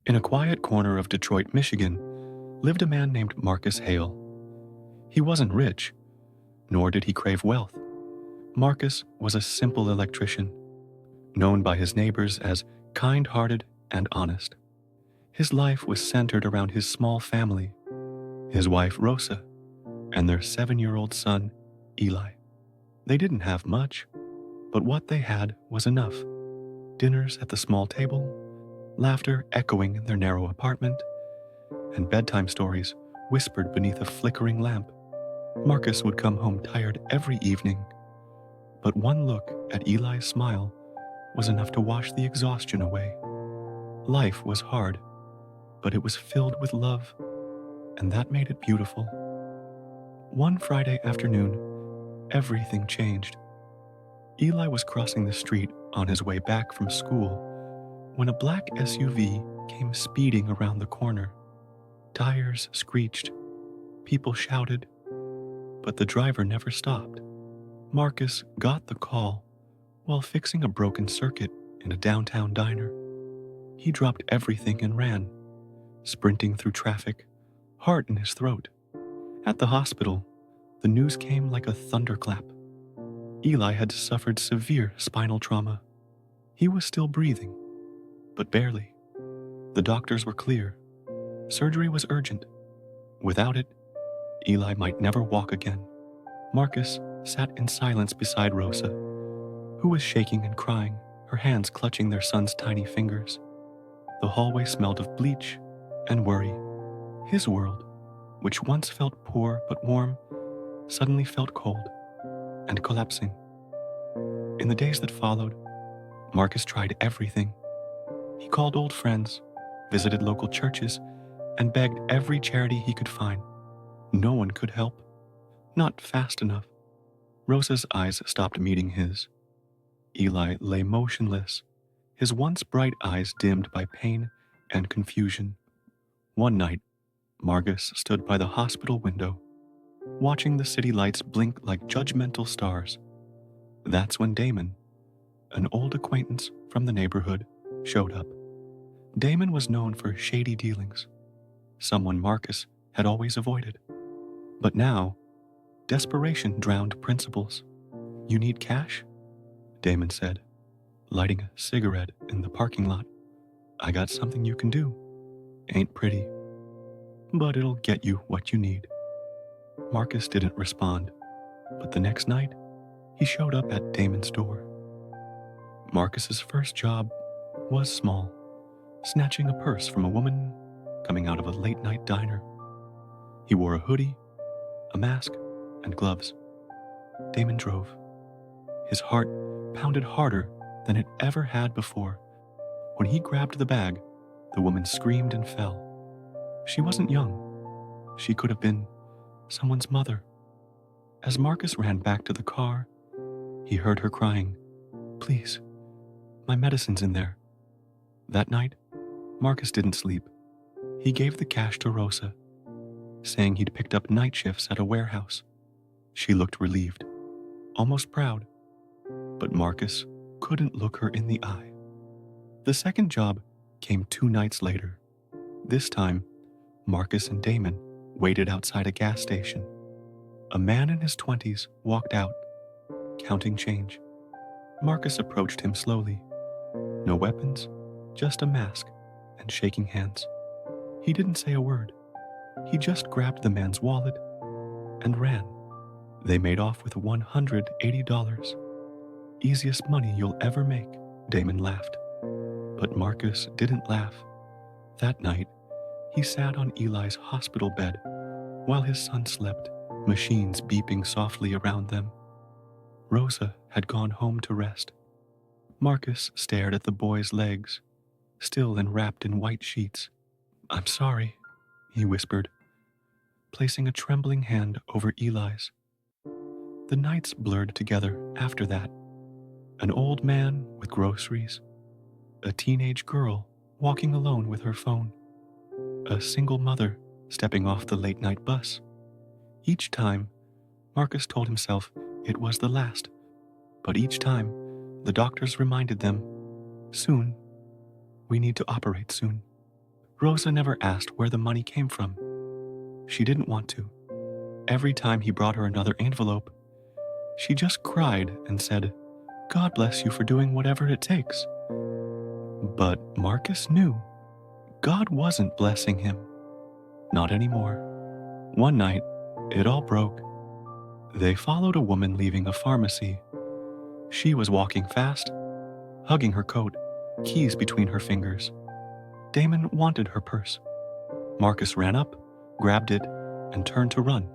In a quiet corner of Detroit, Michigan, lived a man named Marcus Hale. He wasn't rich, nor did he crave wealth. Marcus was a simple electrician, known by his neighbors as kind-hearted and honest. His life was centered around his small family, his wife Rosa, and their 7-year-old son, Eli. They didn't have much, but what they had was enough. Dinners at the small table, laughter echoing in their narrow apartment, and bedtime stories whispered beneath a flickering lamp. Marcus would come home tired every evening, but one look at Eli's smile was enough to wash the exhaustion away. Life was hard, but it was filled with love, and that made it beautiful. One Friday afternoon, everything changed. Eli was crossing the street on his way back from school when a black SUV came speeding around the corner. Tires screeched, people shouted, but the driver never stopped. Marcus got the call while fixing a broken circuit in a downtown diner. He dropped everything and ran, sprinting through traffic, heart in his throat. At the hospital, the news came like a thunderclap. Eli had suffered severe spinal trauma. He was still breathing, but barely. The doctors were clear. Surgery was urgent. Without it, Eli might never walk again. Marcus sat in silence beside Rosa, who was shaking and crying, her hands clutching their son's tiny fingers. The hallway smelled of bleach and worry. His world, which once felt poor but warm, suddenly felt cold and collapsing. In the days that followed, Marcus tried everything. He called old friends, visited local churches, and begged every charity he could find. No one could help. Not fast enough. Rosa's eyes stopped meeting his. Eli lay motionless, his once bright eyes dimmed by pain and confusion. One night, Marcus stood by the hospital window, watching the city lights blink like judgmental stars. That's when Damon, an old acquaintance from the neighborhood, showed up. Damon was known for shady dealings, someone Marcus had always avoided. But now, desperation drowned principles. "You need cash?" Damon said, lighting a cigarette in the parking lot. "I got something you can do. Ain't pretty, but it'll get you what you need." Marcus didn't respond, but the next night, he showed up at Damon's door. Marcus's first job was small, snatching a purse from a woman coming out of a late-night diner. He wore a hoodie, a mask, and gloves. Damon drove. His heart pounded harder than it ever had before. When he grabbed the bag, the woman screamed and fell. She wasn't young. She could have been someone's mother. As Marcus ran back to the car, he heard her crying, "Please, my medicine's in there." That night, Marcus didn't sleep. He gave the cash to Rosa, saying he'd picked up night shifts at a warehouse. She looked relieved, almost proud, but Marcus couldn't look her in the eye. The second job came 2 nights later. This time, Marcus and Damon waited outside a gas station. A man in his 20s walked out, counting change. Marcus approached him slowly. No weapons, just a mask and shaking hands. He didn't say a word. He just grabbed the man's wallet and ran. They made off with $180. "Easiest money you'll ever make," Damon laughed. But Marcus didn't laugh. That night, he sat on Eli's hospital bed while his son slept, machines beeping softly around them. Rosa had gone home to rest. Marcus stared at the boy's legs, still enwrapped in white sheets. "I'm sorry," he whispered, placing a trembling hand over Eli's. The nights blurred together after that. An old man with groceries, a teenage girl walking alone with her phone, a single mother stepping off the late-night bus. Each time, Marcus told himself it was the last, but each time, the doctors reminded them, "Soon, we need to operate soon." Rosa never asked where the money came from. She didn't want to. Every time he brought her another envelope, she just cried and said, "God bless you for doing whatever it takes." But Marcus knew God wasn't blessing him. Not anymore. One night, it all broke. They followed a woman leaving a pharmacy. She was walking fast, hugging her coat, keys between her fingers. Damon wanted her purse. Marcus ran up, grabbed it, and turned to run.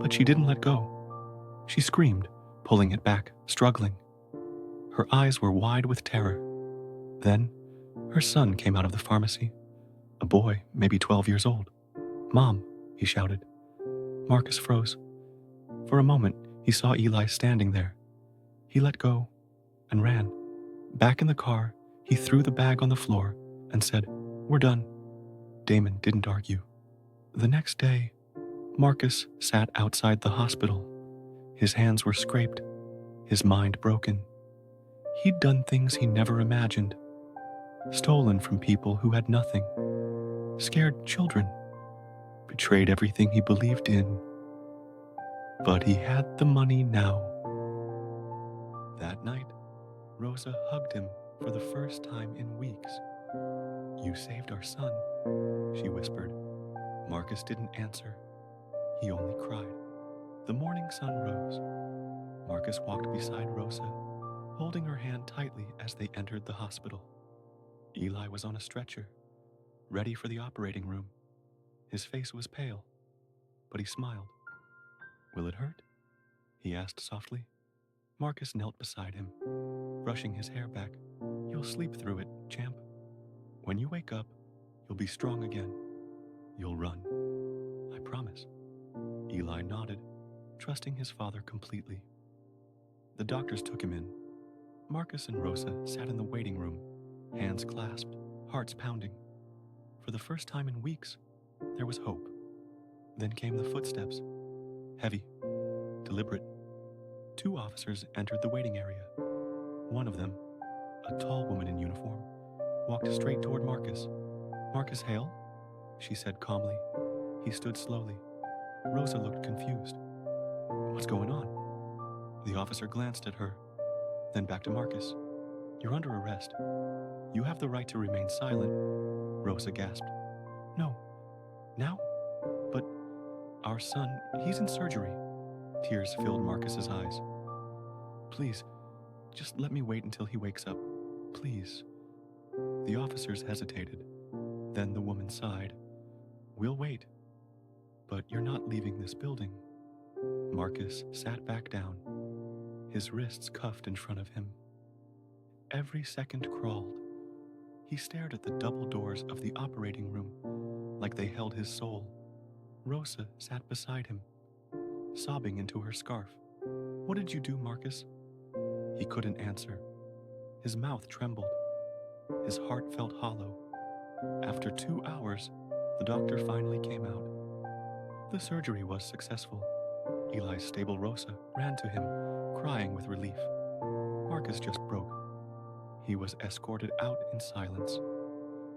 But she didn't let go. She screamed, pulling it back, struggling. Her eyes were wide with terror. Then, her son came out of the pharmacy. A boy, maybe 12 years old. "Mom," he shouted. Marcus froze. For a moment, he saw Eli standing there. He let go and ran. Back in the car, he threw the bag on the floor and said, "We're done." Damon didn't argue. The next day, Marcus sat outside the hospital. His hands were scraped, his mind broken. He'd done things he never imagined. Stolen from people who had nothing. Scared children. Betrayed everything he believed in. But he had the money now. That night, Rosa hugged him for the first time in weeks. "You saved our son," she whispered. Marcus didn't answer. He only cried. The morning sun rose. Marcus walked beside Rosa, holding her hand tightly as they entered the hospital. Eli was on a stretcher, ready for the operating room. His face was pale, but he smiled. "Will it hurt?" he asked softly. Marcus knelt beside him, brushing his hair back. "You'll sleep through it, champ. When you wake up, you'll be strong again. You'll run. I promise." Eli nodded, trusting his father completely. The doctors took him in. Marcus and Rosa sat in the waiting room, hands clasped, hearts pounding. For the first time in weeks, there was hope. Then came the footsteps, heavy, deliberate. 2 officers entered the waiting area. One of them, a tall woman in uniform, walked straight toward Marcus. "Marcus Hale?" she said calmly. He stood slowly. Rosa looked confused. "What's going on?" The officer glanced at her, then back to Marcus. "You're under arrest. You have the right to remain silent." Rosa gasped. "No. Now? But our son, he's in surgery." Tears filled Marcus's eyes. "Please, just let me wait until he wakes up. Please." The officers hesitated. Then the woman sighed. "We'll wait. But you're not leaving this building." Marcus sat back down, his wrists cuffed in front of him. Every second crawled. He stared at the double doors of the operating room like they held his soul. Rosa sat beside him, sobbing into her scarf. "What did you do, Marcus?" He couldn't answer. His mouth trembled. His heart felt hollow. After 2 hours, the doctor finally came out. The surgery was successful. Eli's stable Rosa ran to him, crying with relief. Marcus just broke. He was escorted out in silence,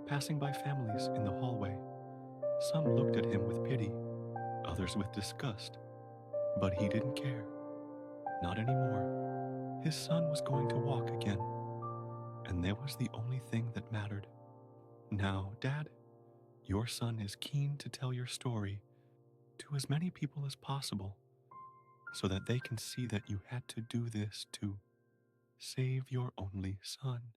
passing by families in the hallway. Some looked at him with pity, others with disgust. But he didn't care. Not anymore. His son was going to walk again, and that was the only thing that mattered. Now, Dad, your son is keen to tell your story to as many people as possible, so that they can see that you had to do this to save your only son.